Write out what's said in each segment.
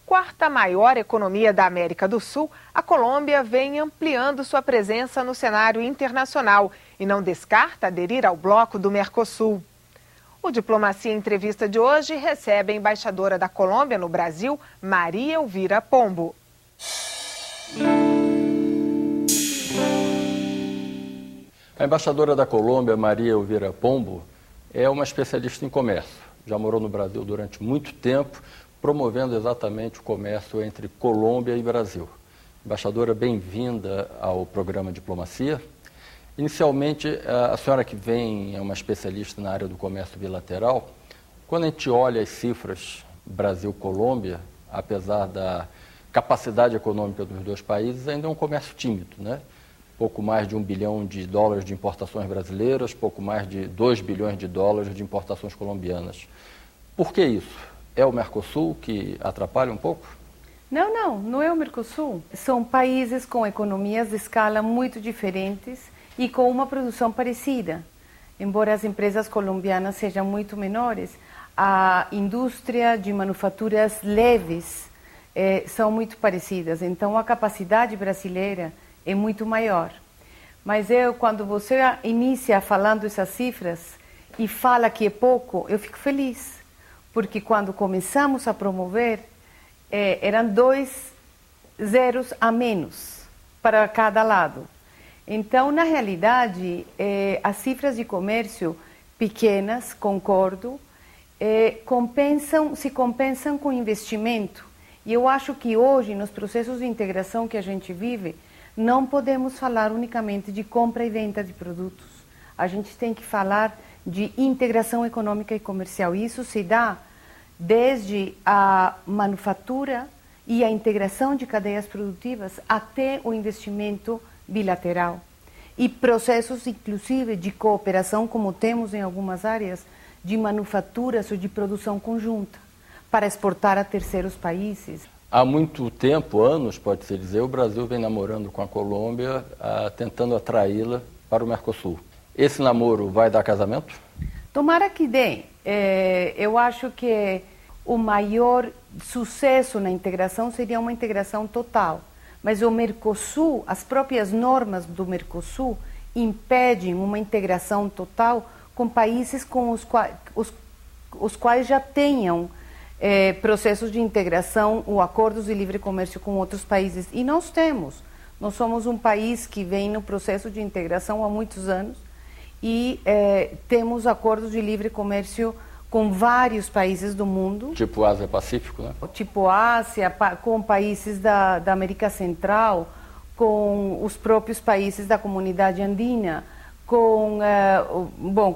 quarta maior economia da América do Sul, a Colômbia vem ampliando sua presença no cenário internacional e não descarta aderir ao bloco do Mercosul. O Diplomacia Entrevista de hoje recebe a embaixadora da Colômbia no Brasil, Maria Elvira Pombo. A embaixadora da Colômbia, Maria Elvira Pombo, é uma especialista em comércio. Já morou no Brasil durante muito tempo, promovendo exatamente o comércio entre Colômbia e Brasil. Embaixadora, bem-vinda ao programa Diplomacia. Inicialmente, a senhora que vem é uma especialista na área do comércio bilateral. Quando a gente olha as cifras Brasil-Colômbia, apesar da capacidade econômica dos dois países, ainda é um comércio tímido, né? Pouco mais de $1 bilhão de importações brasileiras, pouco mais de $2 bilhões de importações colombianas. Por que isso? É o Mercosul que atrapalha um pouco? Não é o Mercosul. São países com economias de escala muito diferentes e com uma produção parecida. Embora as empresas colombianas sejam muito menores, a indústria de manufaturas leves são muito parecidas. Então, a capacidade brasileira é muito maior. Mas quando você inicia falando essas cifras e fala que é pouco, eu fico feliz. Porque quando começamos a promover, eram 2 zeros a menos para cada lado. Então, na realidade, as cifras de comércio pequenas, concordo, se compensam com investimento. E eu acho que hoje, nos processos de integração que a gente vive, não podemos falar unicamente de compra e venda de produtos. A gente tem que falar de integração econômica e comercial. Isso se dá desde a manufatura e a integração de cadeias produtivas até o investimento bilateral. E processos, inclusive, de cooperação, como temos em algumas áreas, de manufaturas ou de produção conjunta, para exportar a terceiros países. Há muito tempo, anos, pode-se dizer, o Brasil vem namorando com a Colômbia, tentando atraí-la para o Mercosul. Esse namoro vai dar casamento? Tomara que dê. Eu acho que o maior sucesso na integração seria uma integração total. Mas o Mercosul, as próprias normas do Mercosul, impedem uma integração total com países com os quais já tenham processos de integração ou acordos de livre comércio com outros países. E nós temos. Nós somos um país que vem no processo de integração há muitos anos e temos acordos de livre comércio com vários países do mundo. Tipo Ásia-Pacífico, né? Tipo Ásia, com países da América Central, com os próprios países da comunidade andina, com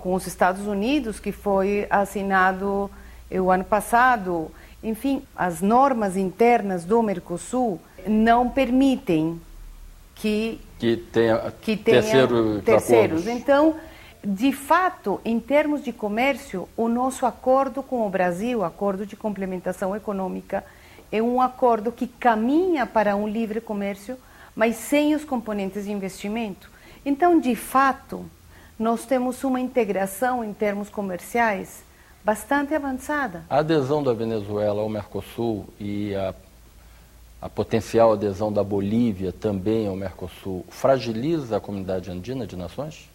os Estados Unidos, que foi assinado o ano passado. Enfim, as normas internas do Mercosul não permitem que tenha terceiros. Então, de fato, em termos de comércio, o nosso acordo com o Brasil, acordo de complementação econômica, é um acordo que caminha para um livre comércio, mas sem os componentes de investimento. Então, de fato, nós temos uma integração em termos comerciais bastante avançada. A adesão da Venezuela ao Mercosul e a potencial adesão da Bolívia também ao Mercosul fragiliza a comunidade andina de nações?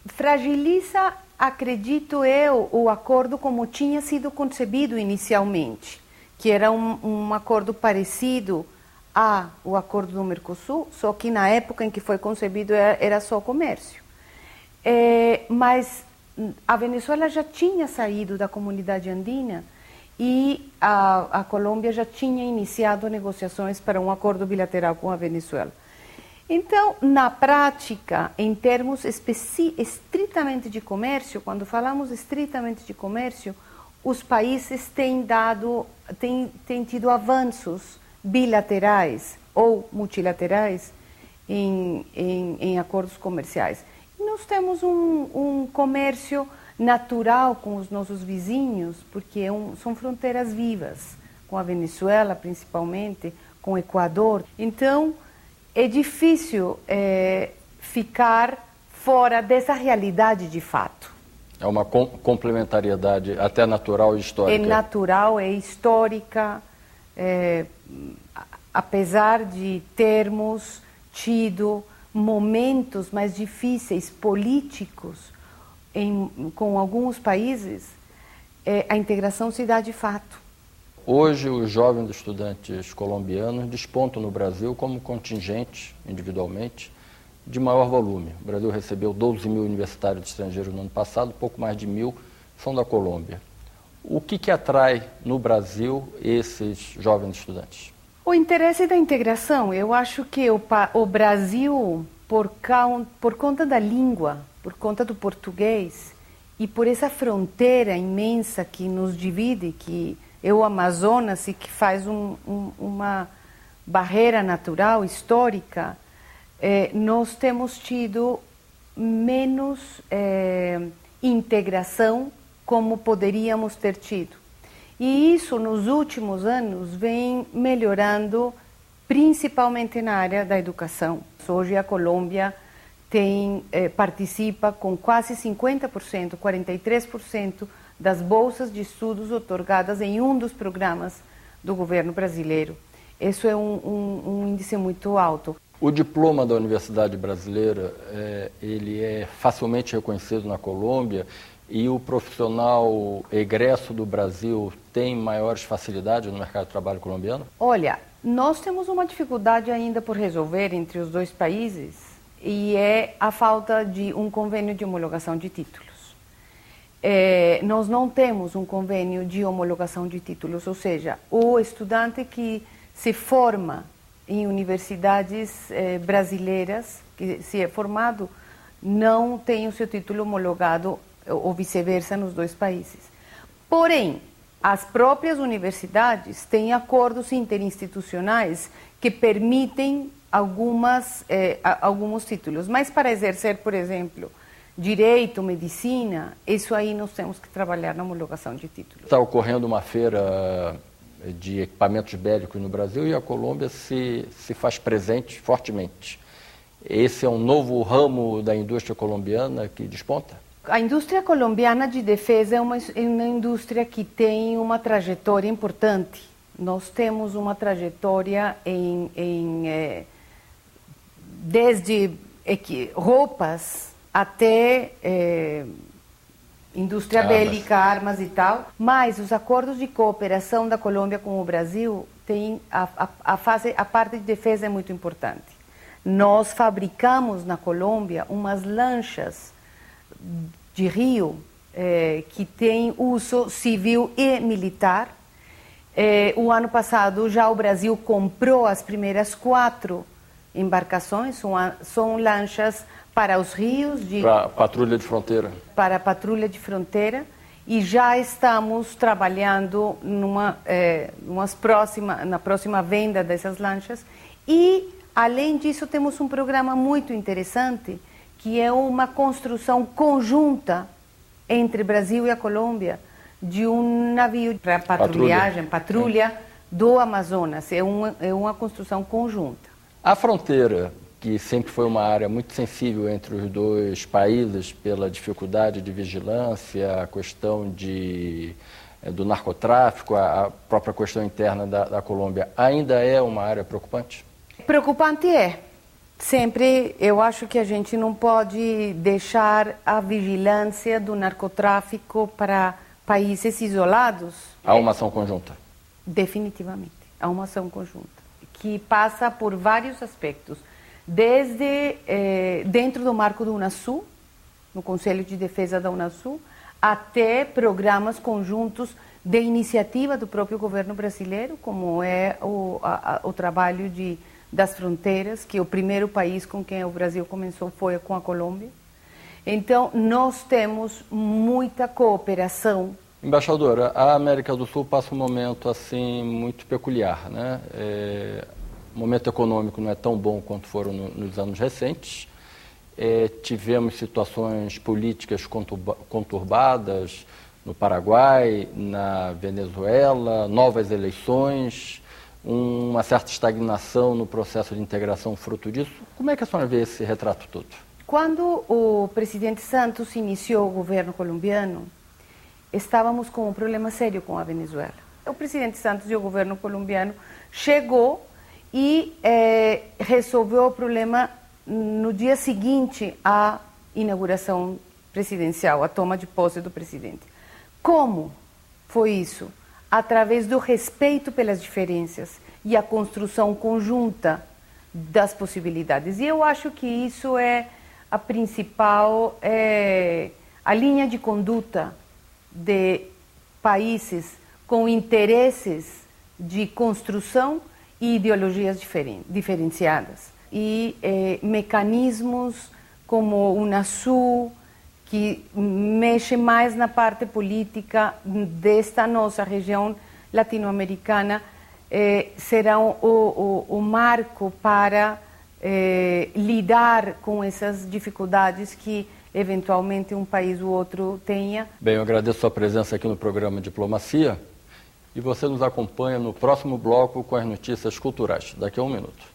Fragiliza, acredito eu, o acordo como tinha sido concebido inicialmente, que era um acordo parecido ao acordo do Mercosul, só que na época em que foi concebido era só comércio. Mas a Venezuela já tinha saído da comunidade andina e a Colômbia já tinha iniciado negociações para um acordo bilateral com a Venezuela. Então, na prática, em termos estritamente de comércio, quando falamos estritamente de comércio, os países têm tido avanços bilaterais ou multilaterais em acordos comerciais. Nós temos um comércio natural com os nossos vizinhos, porque são fronteiras vivas, com a Venezuela principalmente, com o Equador. Então, é difícil ficar fora dessa realidade de fato. É uma complementariedade até natural e histórica. É natural, é histórica, apesar de termos tido momentos mais difíceis políticos com alguns países, a integração se dá de fato. Hoje, os jovens estudantes colombianos despontam no Brasil como contingente, individualmente, de maior volume. O Brasil recebeu 12 mil universitários estrangeiros no ano passado, pouco mais de 1.000 são da Colômbia. O que atrai no Brasil esses jovens estudantes? O interesse da integração. Eu acho que o Brasil, por conta da língua, por conta do português e por essa fronteira imensa que nos divide, que é o Amazonas e que faz uma barreira natural, histórica, nós temos tido menos integração como poderíamos ter tido. E isso, nos últimos anos, vem melhorando, principalmente na área da educação. Hoje a Colômbia participa com quase 50%, 43% das bolsas de estudos otorgadas em um dos programas do governo brasileiro. Isso é um índice muito alto. O diploma da Universidade Brasileira, ele é facilmente reconhecido na Colômbia e o profissional egresso do Brasil tem maiores facilidades no mercado de trabalho colombiano? Olha, nós temos uma dificuldade ainda por resolver entre os dois países e é a falta de um convênio de homologação de títulos. Nós não temos um convênio de homologação de títulos, ou seja, o estudante que se forma em universidades brasileiras, que se é formado, não tem o seu título homologado ou vice-versa nos dois países. Porém, as próprias universidades têm acordos interinstitucionais que permitem alguns títulos, mas para exercer, por exemplo, direito, medicina, isso aí nós temos que trabalhar na homologação de títulos. Está ocorrendo uma feira de equipamentos bélicos no Brasil e a Colômbia se faz presente fortemente. Esse é um novo ramo da indústria colombiana que desponta? A indústria colombiana de defesa é uma indústria que tem uma trajetória importante. Nós temos uma trajetória desde roupas até indústria bélica, armas e tal, mas os acordos de cooperação da Colômbia com o Brasil têm a parte de defesa é muito importante. Nós fabricamos na Colômbia umas lanchas de rio que têm uso civil e militar. O ano passado já o Brasil comprou as primeiras 4 embarcações, são lanchas para os rios para patrulha de fronteira. Para a patrulha de fronteira, e já estamos trabalhando na próxima venda dessas lanchas. E além disso temos um programa muito interessante que é uma construção conjunta entre Brasil e a Colômbia de um navio para patrulha do Amazonas. É uma construção conjunta. A fronteira, que sempre foi uma área muito sensível entre os dois países pela dificuldade de vigilância, a questão do narcotráfico, a própria questão interna da Colômbia, ainda é uma área preocupante? Preocupante é. Sempre eu acho que a gente não pode deixar a vigilância do narcotráfico para países isolados. Há uma ação conjunta? Definitivamente, há uma ação conjunta, que passa por vários aspectos. Desde dentro do marco do Unasul, no Conselho de Defesa da Unasul, até programas conjuntos de iniciativa do próprio governo brasileiro, como é o trabalho das fronteiras, que o primeiro país com quem o Brasil começou foi com a Colômbia. Então, nós temos muita cooperação. Embaixadora, a América do Sul passa um momento assim muito peculiar, né? O momento econômico não é tão bom quanto foram nos anos recentes. Tivemos situações políticas conturbadas no Paraguai, na Venezuela, novas eleições, uma certa estagnação no processo de integração fruto disso. Como é que a senhora vê esse retrato todo? Quando o presidente Santos iniciou o governo colombiano, estávamos com um problema sério com a Venezuela. O presidente Santos e o governo colombiano chegou e resolveu o problema no dia seguinte à inauguração presidencial, à toma de posse do presidente. Como foi isso? Através do respeito pelas diferenças e a construção conjunta das possibilidades. E eu acho que isso é a principal, a linha de conduta de países com interesses de construção e ideologias diferenciadas. E mecanismos como o Unasul, que mexe mais na parte política desta nossa região latino-americana, serão o marco para lidar com essas dificuldades que eventualmente um país ou outro tenha. Bem, eu agradeço a sua presença aqui no programa Diplomacia e você nos acompanha no próximo bloco com as notícias culturais, daqui a 1 minuto.